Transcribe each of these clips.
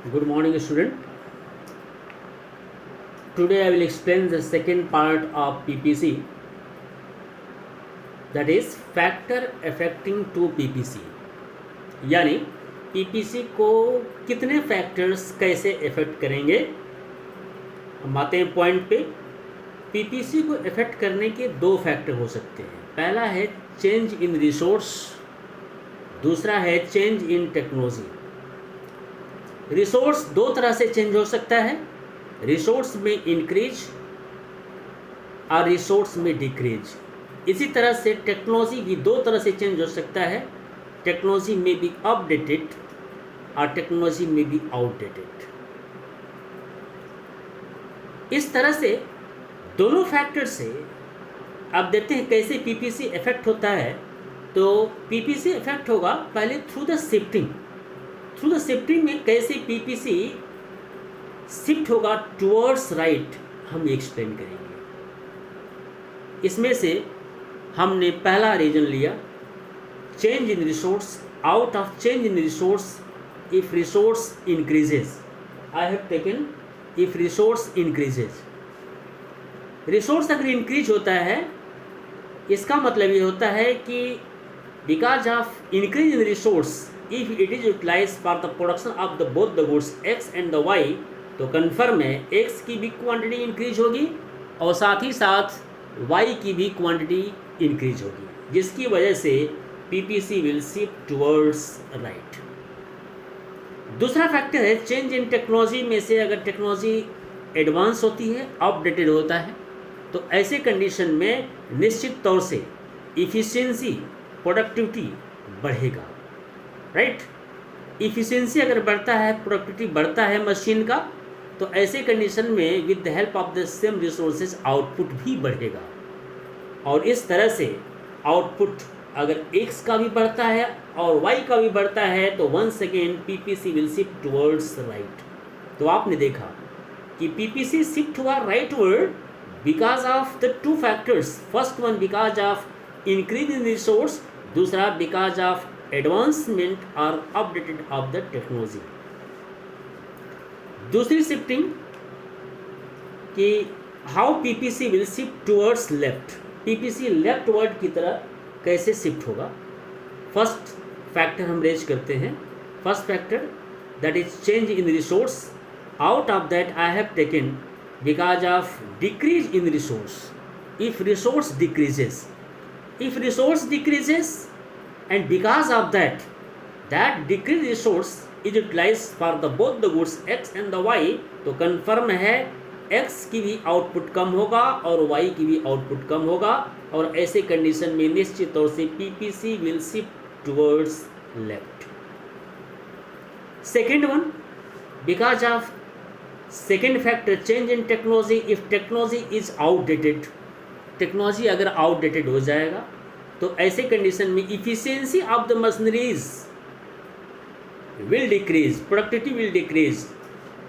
Good morning, student. Today I will explain the second part of PPC, that is factor affecting to PPC. यानी PPC को कितने factors कैसे effect करेंगे। हम आते हैं पॉइंट पे। PPC को इफेक्ट करने के दो फैक्टर हो सकते हैं। पहला है चेंज इन रिसोर्स, दूसरा है चेंज इन टेक्नोलॉजी। रिसोर्स दो तरह से चेंज हो सकता है, रिसोर्स में इंक्रीज और रिसोर्स में डिक्रीज। इसी तरह से टेक्नोलॉजी भी दो तरह से चेंज हो सकता है, टेक्नोलॉजी में भी अपडेटेड और टेक्नोलॉजी में भी आउटडेटेड। इस तरह से दोनों फैक्टर से आप देखते हैं कैसे पीपीसी इफेक्ट होता है। तो पीपीसी इफेक्ट होगा पहले through the shifting. Through the shifting में कैसे पीपीसी शिफ्ट होगा टुवर्ड्स राइट, हम एक्सप्लेन करेंगे। इसमें से हमने पहला रीजन लिया change in resource. Out of change in resource if resource increases, I have taken if resource increases. Resource अगर इंक्रीज होता है इसका मतलब ये होता है कि because of increase in resource if it is utilise for the production of the both the goods X and the Y, तो कन्फर्म है एक्स की भी क्वांटिटी इंक्रीज होगी और साथ ही साथ वाई की भी क्वांटिटी इंक्रीज होगी, जिसकी वजह से PPC will shift towards right. दूसरा फैक्टर है चेंज इन टेक्नोलॉजी में से अगर टेक्नोलॉजी एडवांस होती है, अपडेटेड होता है, तो ऐसे कंडीशन में निश्चित तौर से इफ़िशियंसी, प्रोडक्टिविटी बढ़ेगा, राइट। इफ़िशियंसी अगर बढ़ता है, प्रोडक्टिविटी बढ़ता है मशीन का, तो ऐसे कंडीशन में with the help of the same resources output भी बढ़ेगा। और इस तरह से आउटपुट अगर x का भी बढ़ता है और y का भी बढ़ता है तो once again PPC will shift towards right. तो आपने देखा कि पीपीसी शिफ्ट हुआ rightward because of the two factors. First one because of increase in resource, दूसरा बिकॉज ऑफ एडवांसमेंट और अपडेटेड ऑफ द टेक्नोलॉजी। दूसरी शिफ्टिंग कि how PPC will shift towards left, PPC leftward की तरह कैसे shift होगा। First factor हम raise करते हैं। First factor that is change in resource. Out of that I have taken because of decrease in resource if resource decreases. If resource decreases and because of that decreased resource is utilized for the both the goods x and the y, तो confirm है x की भी output कम होगा और y की भी output कम होगा, और ऐसे कंडीशन में निश्चित तौर से PPC will shift towards left. Second one because of second factor change in technology. If technology is outdated, technology अगर आउटडेटेड हो जाएगा तो ऐसे कंडीशन में efficiency of the machineries will decrease, productivity will decrease.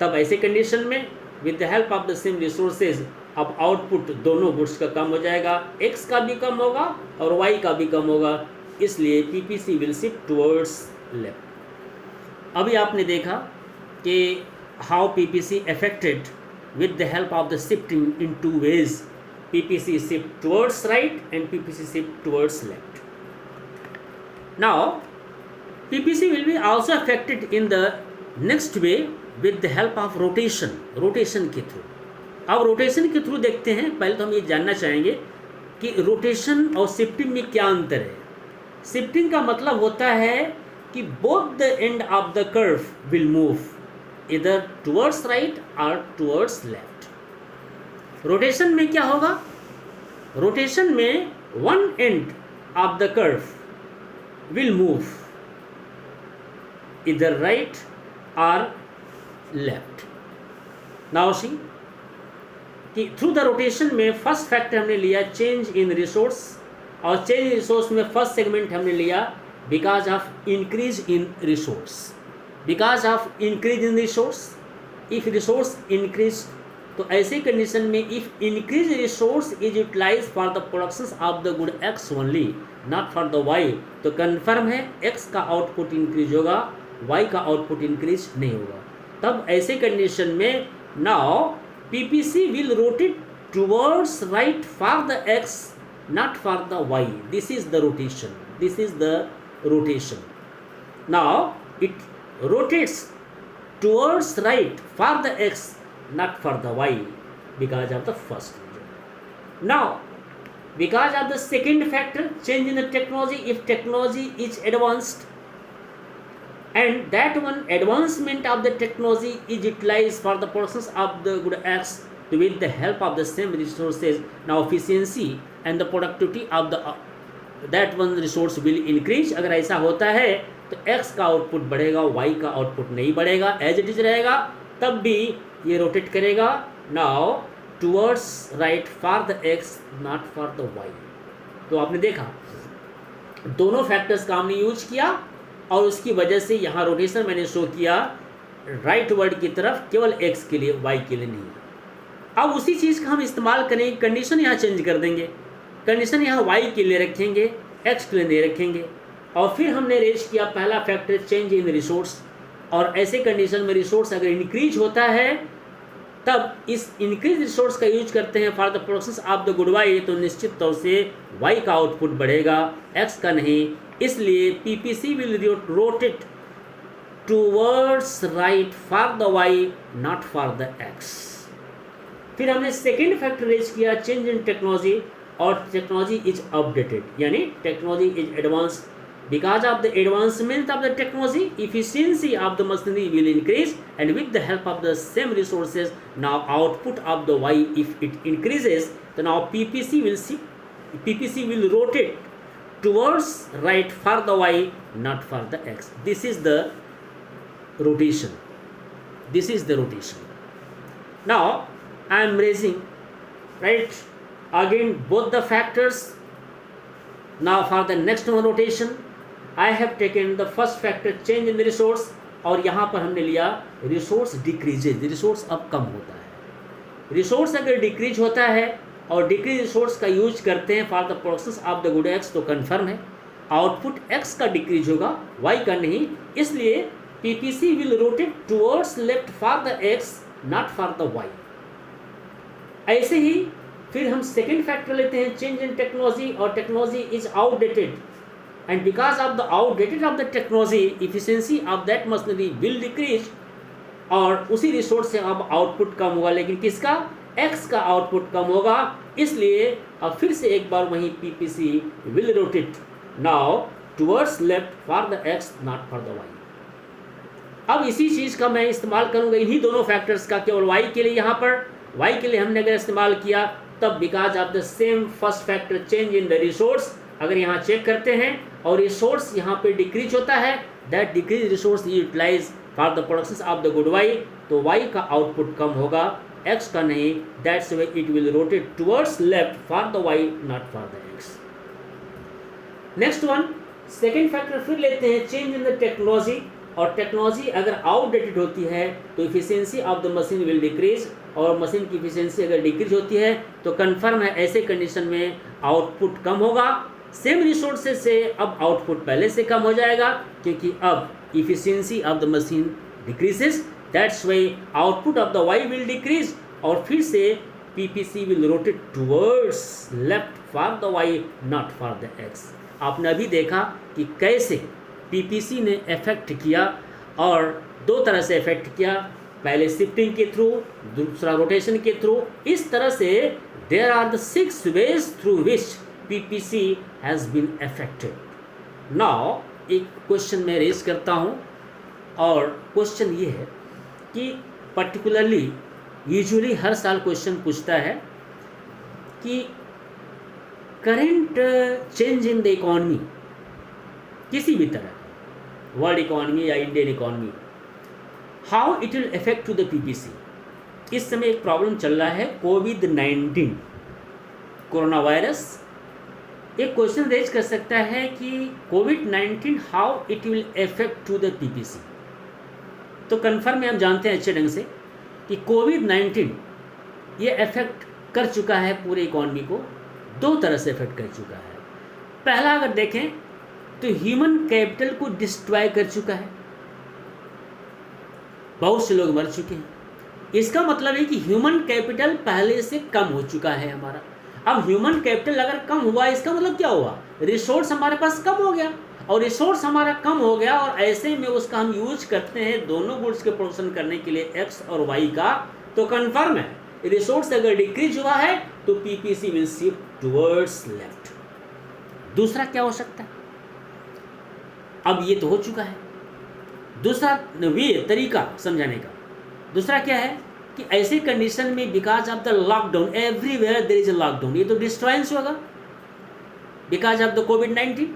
तब ऐसे कंडीशन में with the help of the same resources अब आउटपुट दोनों गुड्स का कम हो जाएगा, एक्स का भी कम होगा और वाई का भी कम होगा, इसलिए PPC will shift towards left. अभी आपने देखा कि how PPC affected with the help of the shifting in two ways, PPC shift towards right and PPC shift towards left. Now, PPC will be also affected in the next way with the help of rotation, rotation के through. अब rotation के through देखते हैं। पहले तो हम ये जानना चाहेंगे कि रोटेशन और शिफ्टिंग में क्या अंतर है। शिफ्टिंग का मतलब होता है कि both the end of the curve will move इधर टुवर्ड्स राइट और टुवर्ड्स लेफ्ट। रोटेशन में क्या होगा, रोटेशन में one end of the curve will move इधर राइट और लेफ्ट। नाउ सी कि थ्रू द रोटेशन में फर्स्ट फैक्टर हमने लिया चेंज इन रिसोर्स, और चेंज इन रिसोर्स में फर्स्ट सेगमेंट हमने लिया because of increase in resource. Because of increase in resource, if resource increase, तो ऐसे कंडीशन में if increase resource is utilise for the production of the good X only not for the Y, तो confirm है X का output increase होगा, Y का output increase नहीं होगा। तब ऐसे कंडीशन में now PPC will rotate towards right for the X, not for the y. This is the rotation. This is the rotation. Now it rotates towards right for the x, not for the y, because of the first reason. Now because of the second factor, change in the technology, if technology is advanced and that one advancement of the technology is utilized for the purposes of the good x with the help of the same resources, now efficiency and the productivity of the that one resource will increase. अगर ऐसा होता है तो x का output बढ़ेगा, y का output नहीं बढ़ेगा, एज इट इज रहेगा, तब भी ये रोटेट करेगा now towards right for the x not for the y. तो आपने देखा दोनों फैक्टर्स का हमने यूज किया और उसकी वजह से यहाँ रोटेशन मैंने शो किया राइट वर्ड की तरफ केवल x के लिए, y के लिए नहीं. अब उसी चीज़ का हम इस्तेमाल करेंगे, कंडीशन यहाँ चेंज कर देंगे, कंडीशन यहाँ y के लिए रखेंगे, x के लिए नहीं रखेंगे. और फिर हमने रेज किया पहला फैक्टर चेंज इन रिसोर्स, और ऐसे कंडीशन में रिसोर्स अगर इंक्रीज होता है तब इस इंक्रीज रिसोर्स का यूज करते हैं for the process of the good Y, तो निश्चित तौर से y का आउटपुट बढ़ेगा, x का नहीं. इसलिए PPC will rotate towards right for the y not for the x. फिर हमने सेकेंड फैक्टर रेज किया चेंज इन टेक्नोलॉजी, और टेक्नोलॉजी इज अपडेटेड, यानी technology is advance. Because of the advancement of the technology, efficiency of the machinery will increase, and with the help of the same resources, now output of the y if it increases, then now PPC will rotate towards right for the y, not for the x. This is the rotation. This is the rotation. Now I am raising right again both the factors. Now for the next one rotation, I have taken the first factor change in the resource, और यहाँ पर हमने लिया resource decreases, resource अब कम होता है. Resource अगर decrease होता है और डिक्रीज रिसोर्स का यूज करते हैं for the process of the good X, तो कन्फर्म है आउटपुट एक्स का डिक्रीज होगा, वाई का नहीं. इसलिए PPC will rotate towards left for the X not for the Y. ऐसे ही फिर हम सेकेंड फैक्टर लेते हैं चेंज इन टेक्नोलॉजी, और technology is outdated, and because of the outdated of the technology, efficiency of that machinery will decrease, और उसी resource से अब आउटपुट कम होगा, लेकिन किसका, x का आउटपुट कम होगा. इसलिए अब फिर से एक बार वहीं PPC will rotate now towards left for the x not for the y. अब इसी चीज़ का मैं इस्तेमाल करूँगा इन्हीं दोनों फैक्टर्स का, केवल y के लिए. यहाँ पर y के लिए हमने अगर इस्तेमाल किया तब because of the same first factor change in the resource, अगर यहाँ चेक करते हैं और रिसोर्स यहाँ पे डिक्रीज होता है, that decrease resource utilise for the production of the good Y, तो वाई का आउटपुट कम होगा, एक्स का नहीं. That's way it will rotate towards left for the Y not for the X. Next one second factor फिर लेते हैं change in the technology, और टेक्नोलॉजी अगर आउटडेटेड होती है तो efficiency of the machine will decrease, और मशीन की इफिशियंसी अगर डिक्रीज होती है तो कन्फर्म है ऐसे कंडीशन में आउटपुट कम होगा. सेम रिसोर्सेज से अब आउटपुट पहले से कम हो जाएगा, क्योंकि अब efficiency of the machine decreases, that's why output of the Y will decrease, और फिर से PPC will rotate towards left for the Y not for the X. आपने अभी देखा कि कैसे पीपीसी ने इफेक्ट किया, और दो तरह से इफेक्ट किया, पहले शिफ्टिंग के थ्रू, दूसरा रोटेशन के थ्रू. इस तरह से there are the 6 ways through which PPC has been affected. Now एक क्वेश्चन मैं रेज करता हूँ, और क्वेश्चन ये है कि पर्टिकुलरली यूजुअली हर साल क्वेश्चन पूछता है कि current change in the economy, किसी भी तरह, वर्ल्ड इकॉनमी या Indian economy, how it will affect to the PPC. इस समय एक प्रॉब्लम चल रहा है कोविड-19, कोरोना वायरस. एक क्वेश्चन रेज कर सकता है कि कोविड-19 how it will affect to the PPC. तो कन्फर्म में हम जानते हैं अच्छे ढंग से कि कोविड-19 ये अफेक्ट कर चुका है पूरे इकॉनमी को, दो तरह से अफेक्ट कर चुका है. पहला अगर देखें तो ह्यूमन कैपिटल को डिस्ट्रॉय कर चुका है. बहुत से लोग मर चुके हैं। इसका मतलब है कि ह्यूमन कैपिटल पहले से कम हो चुका है हमारा। अब ह्यूमन कैपिटल अगर कम हुआ, इसका मतलब क्या हुआ, रिसोर्स हमारे पास कम हो गया, और रिसोर्स हमारा कम हो गया, और ऐसे में उसका हम यूज करते हैं दोनों गुड्स के प्रोडक्शन करने के लिए, एक्स और वाई का, तो कन्फर्म है रिसोर्स अगर डिक्रीज हुआ है तो PPC will shift towards left. दूसरा क्या हो सकता है, अब ये तो हो चुका है, दूसरा वे तरीका समझाने का दूसरा क्या है कि ऐसे कंडीशन में because of the lockdown, everywhere there is a lockdown, ये तो डिस्ट्रॉयंस होगा बिकॉज ऑफ द कोविड-19।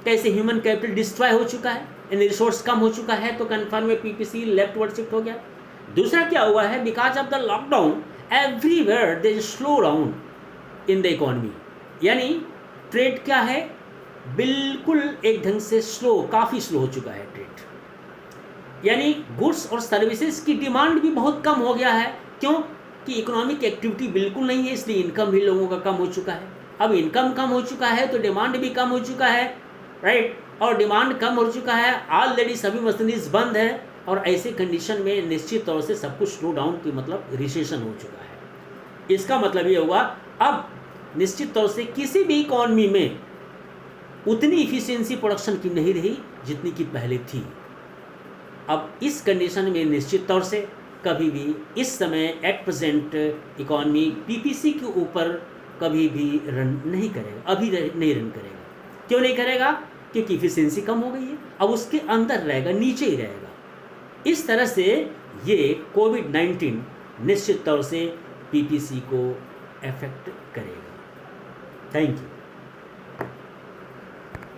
कैसे ह्यूमन कैपिटल डिस्ट्रॉय हो चुका है, इन रिसोर्स कम हो चुका है, तो कन्फर्म में पीपीसी लेफ्टवर्ड शिफ्ट हो गया। दूसरा क्या हुआ है, because of the lockdown everywhere there is slow down in the economy, यानी ट्रेड क्या है, बिल्कुल एक ढंग से स्लो, काफ़ी स्लो हो चुका है ट्रेड, यानी गुड्स और सर्विसेज की डिमांड भी बहुत कम हो गया है। क्यों कि इकोनॉमिक एक्टिविटी बिल्कुल नहीं है, इसलिए इनकम भी लोगों का कम हो चुका है। अब इनकम कम हो चुका है तो डिमांड भी कम हो चुका है, राइट, और डिमांड कम हो चुका है, ऑलरेडी सभी मशीनरीज बंद है, और ऐसे कंडीशन में निश्चित तौर से सब कुछ स्लो डाउन की मतलब रिसेशन हो चुका है। इसका मतलब ये हुआ अब निश्चित तौर से किसी भी इकॉनमी में उतनी इफिशियंसी प्रोडक्शन की नहीं रही जितनी कि पहले थी। अब इस कंडीशन में निश्चित तौर से कभी भी इस समय एट प्रेजेंट इकॉनमी पीपीसी के ऊपर कभी भी रन नहीं करेगा, अभी नहीं रन करेगा। क्यों नहीं करेगा, क्योंकि इफिशियंसी कम हो गई है, अब उसके अंदर रहेगा, नीचे ही रहेगा। इस तरह से ये कोविड-19 निश्चित तौर से पीपीसी को अफेक्ट करेगा। Thank you.